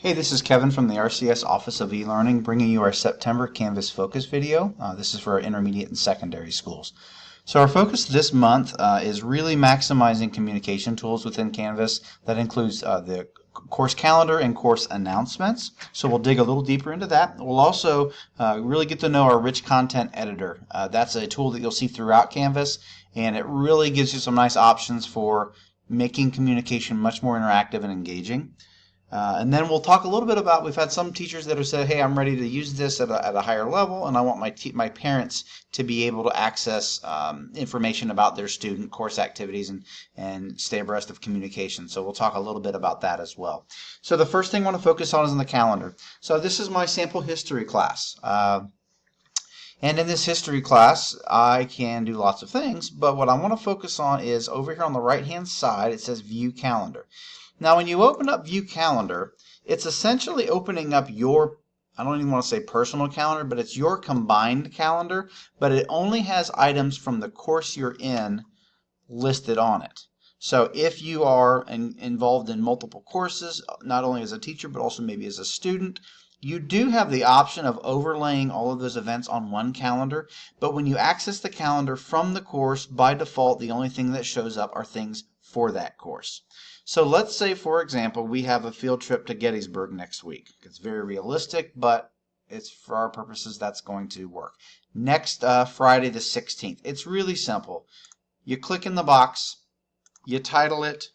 Hey, this is Kevin from the RCS Office of eLearning bringing you our September Canvas Focus video. This is for our intermediate and secondary schools. So our focus this month is really maximizing communication tools within Canvas. That includes the course calendar and course announcements. So we'll dig a little deeper into that. We'll also really get to know our rich content editor. That's a tool that you'll see throughout Canvas, and it really gives you some nice options for making communication much more interactive and engaging. And then we'll talk a little bit about, we've had some teachers that have said, hey, I'm ready to use this at a higher level, and I want my parents to be able to access information about their student course activities and stay abreast of communication. So we'll talk a little bit about that as well. So the first thing I want to focus on is in the calendar. So this is my sample history class. And in this history class, I can do lots of things, but what I want to focus on is over here on the right-hand side, it says View Calendar. Now, when you open up View Calendar, it's essentially opening up your, I don't even want to say personal calendar, but it's your combined calendar, but it only has items from the course you're in listed on it. So if you are involved in multiple courses, not only as a teacher, but also maybe as a student, you do have the option of overlaying all of those events on one calendar, but when you access the calendar from the course, by default, the only thing that shows up are things for that course. So let's say, for example, we have a field trip to Gettysburg next week. It's very realistic, but it's for our purposes, that's going to work. Next Friday the 16th. It's really simple. You click in the box, you title it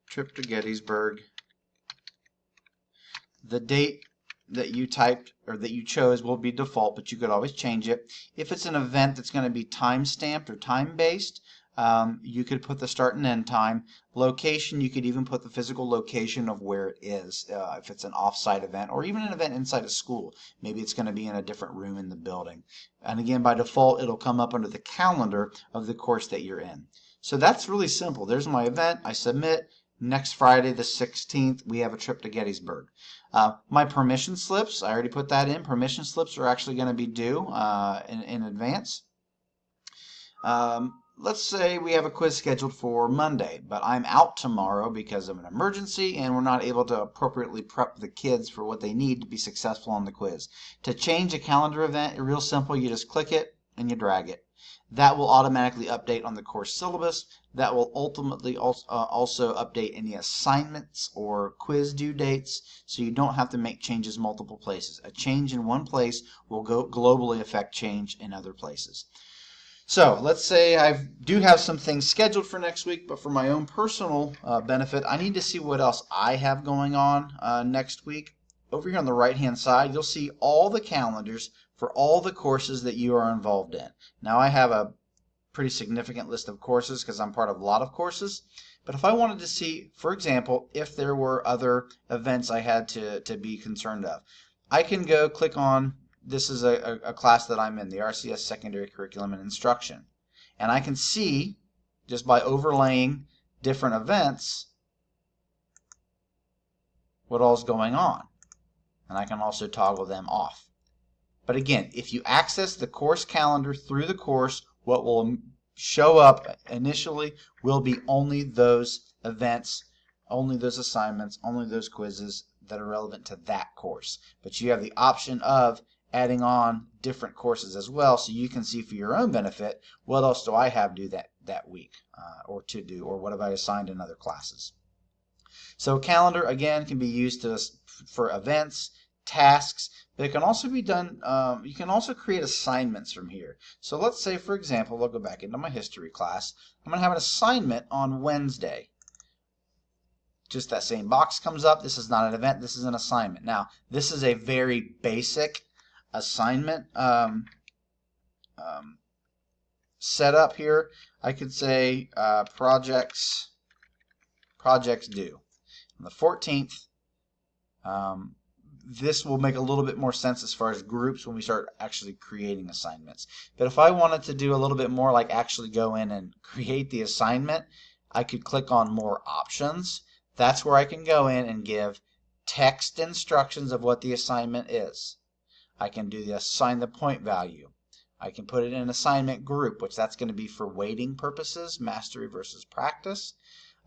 Trip to Gettysburg. The date that you typed or that you chose will be default, but you could always change it. If it's an event that's going to be time stamped or time based, you could put the start and end time. Location, you could even put the physical location of where it is, if it's an off-site event or even an event inside a school. Maybe it's going to be in a different room in the building. And again, by default, it'll come up under the calendar of the course that you're in. So that's really simple. There's my event. I submit. Next Friday the 16th, we have a trip to Gettysburg. My permission slips, I already put that in. Permission slips are actually going to be due in advance. Let's say we have a quiz scheduled for Monday, but I'm out tomorrow because of an emergency and we're not able to appropriately prep the kids for what they need to be successful on the quiz. To change a calendar event, real simple, you just click it and you drag it. That will automatically update on the course syllabus. That will ultimately also update any assignments or quiz due dates, so you don't have to make changes multiple places. A change in one place will globally affect change in other places. So let's say I do have some things scheduled for next week, but for my own personal benefit, I need to see what else I have going on next week. Over here on the right-hand side, you'll see all the calendars for all the courses that you are involved in. Now, I have a pretty significant list of courses because I'm part of a lot of courses. But if I wanted to see, for example, if there were other events I had to be concerned of, I can go click on, this is a class that I'm in, the RCS Secondary Curriculum and Instruction. And I can see, just by overlaying different events, what all's going on. And I can also toggle them off. But again, if you access the course calendar through the course, what will show up initially will be only those events, only those assignments, only those quizzes that are relevant to that course. But you have the option of adding on different courses as well, so you can see for your own benefit, what else do I have due that week or to do, or what have I assigned in other classes. So calendar, again, can be used for events, tasks, but it can also be done, you can also create assignments from here. So let's say, for example, I'll go back into my history class. I'm going to have an assignment on Wednesday. Just that same box comes up. This is not an event, this is an assignment. Now, this is a very basic assignment setup here. I could say projects due. On the 14th, this will make a little bit more sense as far as groups when we start actually creating assignments. But if I wanted to do a little bit more, like actually go in and create the assignment, I could click on more options. That's where I can go in and give text instructions of what the assignment is. I can do the assign the point value. I can put it in an assignment group, which that's going to be for weighting purposes, mastery versus practice.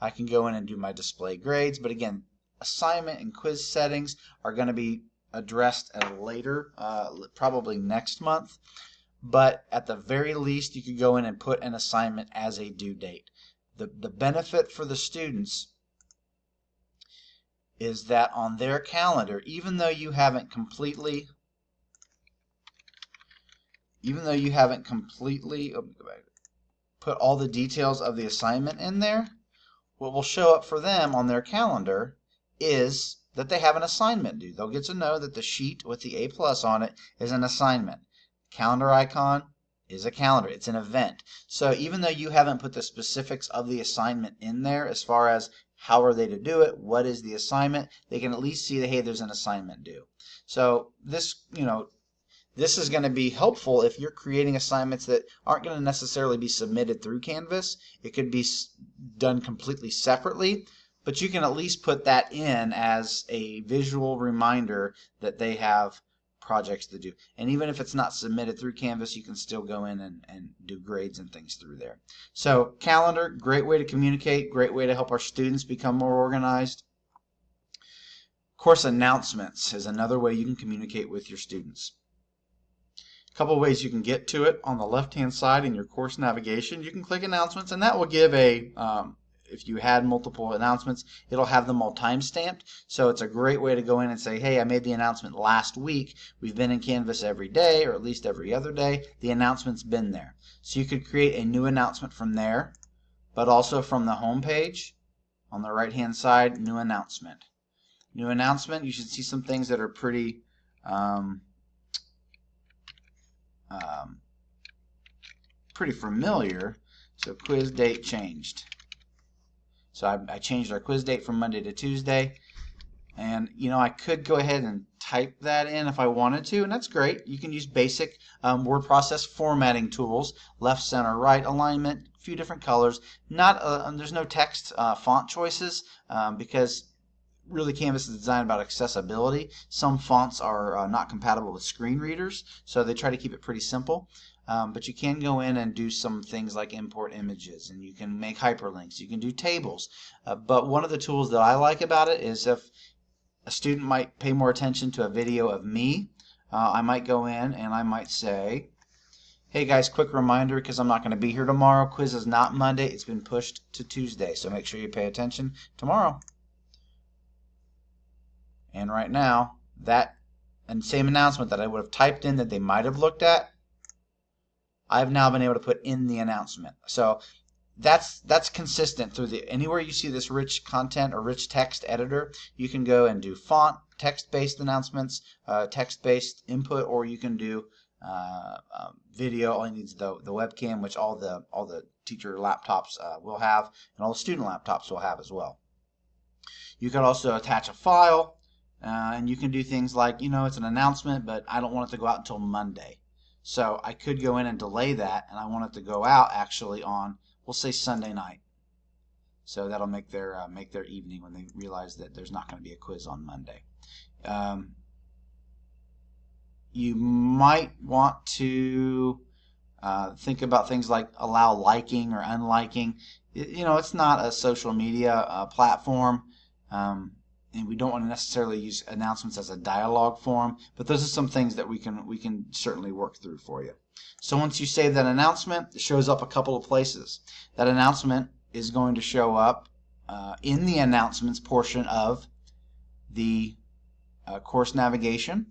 I can go in and do my display grades, but again, assignment and quiz settings are going to be addressed at a later, probably next month. But at the very least, you could go in and put an assignment as a due date. The benefit for the students is that on their calendar, even though you haven't completely put all the details of the assignment in there, what will show up for them on their calendar is that they have an assignment due. They'll get to know that the sheet with the A+ on it is an assignment. Calendar icon is a calendar. It's an event. So even though you haven't put the specifics of the assignment in there as far as how are they to do it, what is the assignment, they can at least see that, hey, there's an assignment due. So this, this is going to be helpful if you're creating assignments that aren't going to necessarily be submitted through Canvas. It could be done completely separately, but you can at least put that in as a visual reminder that they have projects to do. And even if it's not submitted through Canvas, you can still go in and do grades and things through there. So calendar, great way to communicate, great way to help our students become more organized. Course announcements is another way you can communicate with your students. A couple of ways you can get to it. On the left-hand side in your course navigation, you can click announcements, and that will give a if you had multiple announcements, it'll have them all time-stamped. So it's a great way to go in and say, hey, I made the announcement last week. We've been in Canvas every day, or at least every other day. The announcement's been there. So you could create a new announcement from there, but also from the home page on the right-hand side, new announcement. New announcement, you should see some things that are pretty pretty familiar. So quiz date changed. So I changed our quiz date from Monday to Tuesday, and I could go ahead and type that in if I wanted to, and that's great. You can use basic word process formatting tools, left, center, right alignment, a few different colors. There's no text font choices because really Canvas is designed about accessibility. Some fonts are not compatible with screen readers, so they try to keep it pretty simple. But you can go in and do some things like import images, and you can make hyperlinks, you can do tables. But one of the tools that I like about it is if a student might pay more attention to a video of me, I might go in and I might say, hey guys, quick reminder, because I'm not going to be here tomorrow, quiz is not Monday, it's been pushed to Tuesday, so make sure you pay attention tomorrow. And right now, and same announcement that I would have typed in that they might have looked at, I've now been able to put in the announcement. So that's consistent through anywhere you see this rich content or rich text editor, you can go and do font, text-based announcements, text-based input, or you can do video. All you need is the webcam, which all the teacher laptops will have, and all the student laptops will have as well. You can also attach a file, and you can do things like, it's an announcement, but I don't want it to go out until Monday. So I could go in and delay that, and I want it to go out actually on, we'll say, Sunday night. So that'll make their evening when they realize that there's not going to be a quiz on Monday. You might want to think about things like allow liking or unliking. It's not a social media platform. And we don't want to necessarily use announcements as a dialogue form, but those are some things that we can certainly work through for you. So once you save that announcement, it shows up a couple of places. That announcement is going to show up in the announcements portion of the course navigation.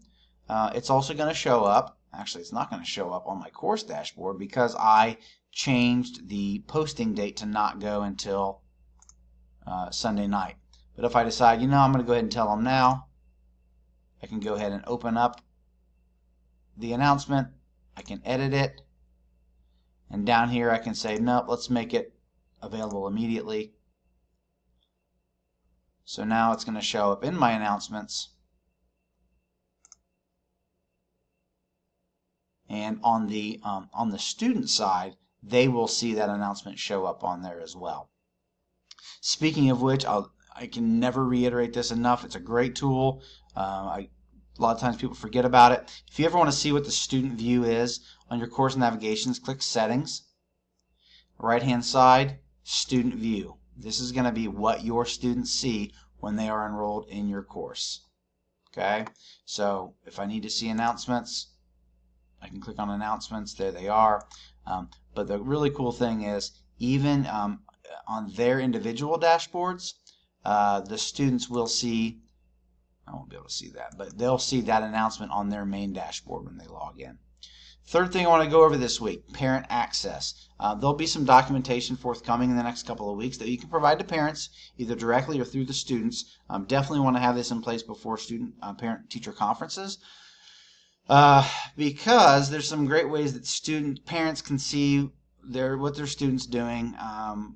It's also going to show up, actually it's not going to show up on my course dashboard because I changed the posting date to not go until Sunday night. But if I decide, I'm going to go ahead and tell them now, I can go ahead and open up the announcement. I can edit it. And down here I can say, nope, let's make it available immediately. So now it's going to show up in my announcements. And on the student side, they will see that announcement show up on there as well. Speaking of which, I can never reiterate this enough. It's a great tool. A lot of times people forget about it. If you ever want to see what the student view is on your course navigations, click Settings. Right hand side, Student View. This is going to be what your students see when they are enrolled in your course. Okay, so if I need to see announcements, I can click on announcements. There they are. But the really cool thing is, even on their individual dashboards, the students will see, I won't be able to see that, but they'll see that announcement on their main dashboard when they log in. Third thing I want to go over this week, parent access. There'll be some documentation forthcoming in the next couple of weeks that you can provide to parents, either directly or through the students. Definitely want to have this in place before student parent-teacher conferences, because there's some great ways that parents can see what their students doing.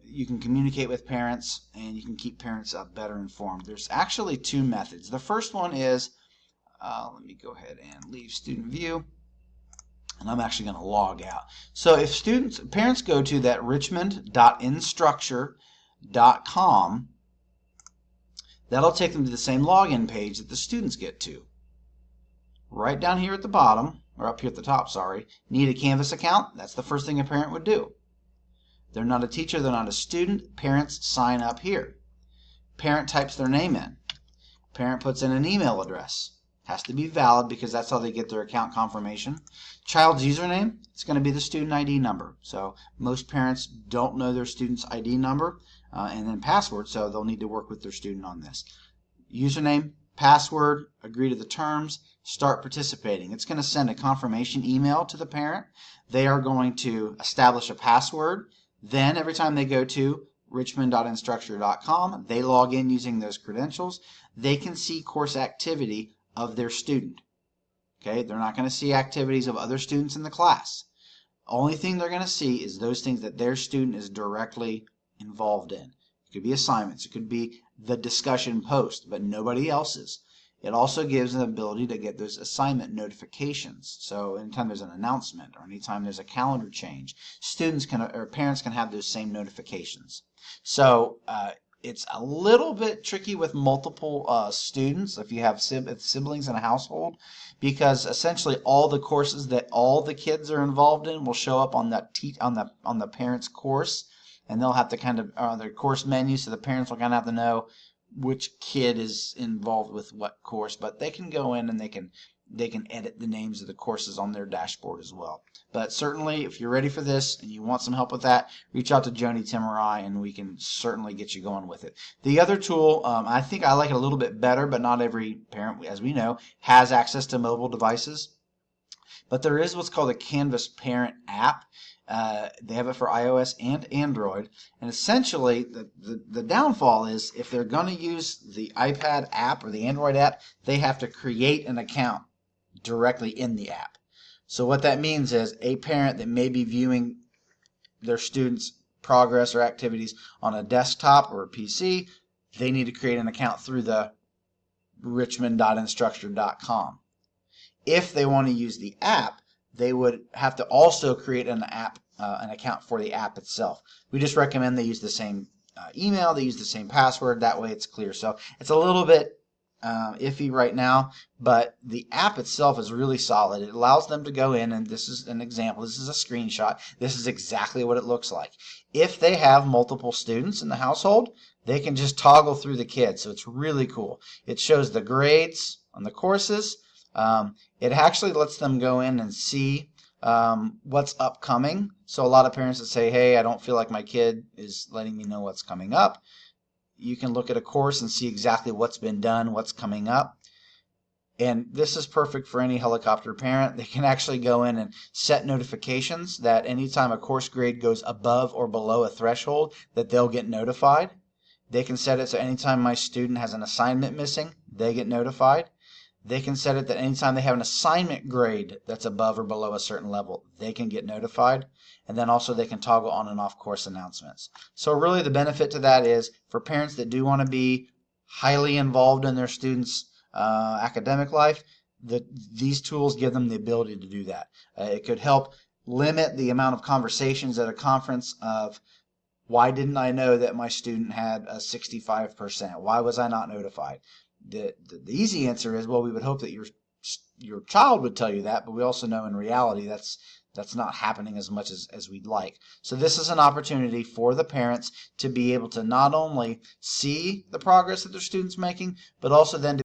You can communicate with parents, and you can keep parents better informed. There's actually two methods. The first one is, let me go ahead and leave student view. And I'm actually going to log out. So if parents go to that richmond.instructure.com, that'll take them to the same login page that the students get to. Right down here at the bottom, or up here at the top, sorry, need a Canvas account? That's the first thing a parent would do. They're not a teacher, they're not a student. Parents sign up here. Parent types their name in. Parent puts in an email address. Has to be valid because that's how they get their account confirmation. Child's username, it's going to be the student ID number. So most parents don't know their student's ID number, and then password, so they'll need to work with their student on this. Username, password, agree to the terms, start participating. It's going to send a confirmation email to the parent. They are going to establish a password. Then every time they go to richmond.instructure.com, they log in using those credentials. They can see course activity of their student. Okay, they're not going to see activities of other students in the class. Only thing they're going to see is those things that their student is directly involved in. It could be assignments, it could be the discussion post, but nobody else's. It also gives them the ability to get those assignment notifications. So anytime there's an announcement or anytime there's a calendar change, parents can have those same notifications. So it's a little bit tricky with multiple students if you have siblings in a household, because essentially all the courses that all the kids are involved in will show up on the parent's course, and they'll have to kind of their course menu, so the parents will kind of have to know which kid is involved with what course. But they can go in and they can edit the names of the courses on their dashboard as well. But certainly, if you're ready for this and you want some help with that, reach out to Joni Timorai and we can certainly get you going with it. The other tool, I think I like it a little bit better, but not every parent, as we know, has access to mobile devices. But there is what's called a Canvas Parent app. They have it for iOS and Android. And essentially, the downfall is if they're going to use the iPad app or the Android app, they have to create an account directly in the app. So what that means is a parent that may be viewing their students' progress or activities on a desktop or a PC, they need to create an account through the richmond.instructure.com. If they want to use the app, they would have to also create an account for the app itself. We just recommend they use the same email, they use the same password, that way it's clear. So it's a little bit iffy right now, but the app itself is really solid. It allows them to go in, and this is an example, this is a screenshot, this is exactly what it looks like. If they have multiple students in the household, they can just toggle through the kids, so it's really cool. It shows the grades on the courses. It actually lets them go in and see what's upcoming. So a lot of parents that say, hey, I don't feel like my kid is letting me know what's coming up. You can look at a course and see exactly what's been done, what's coming up. And this is perfect for any helicopter parent. They can actually go in and set notifications that anytime a course grade goes above or below a threshold, that they'll get notified. They can set it so anytime my student has an assignment missing, they get notified. They can set it that anytime they have an assignment grade that's above or below a certain level, they can get notified. And then also they can toggle on and off course announcements. So really the benefit to that is for parents that do want to be highly involved in their students' academic life, these tools give them the ability to do that. It could help limit the amount of conversations at a conference of, why didn't I know that my student had a 65%? Why was I not notified? The easy answer is, well, we would hope that your child would tell you that, but we also know in reality that's that's not happening as much as we'd like. So this is an opportunity for the parents to be able to not only see the progress that their students making, but also then to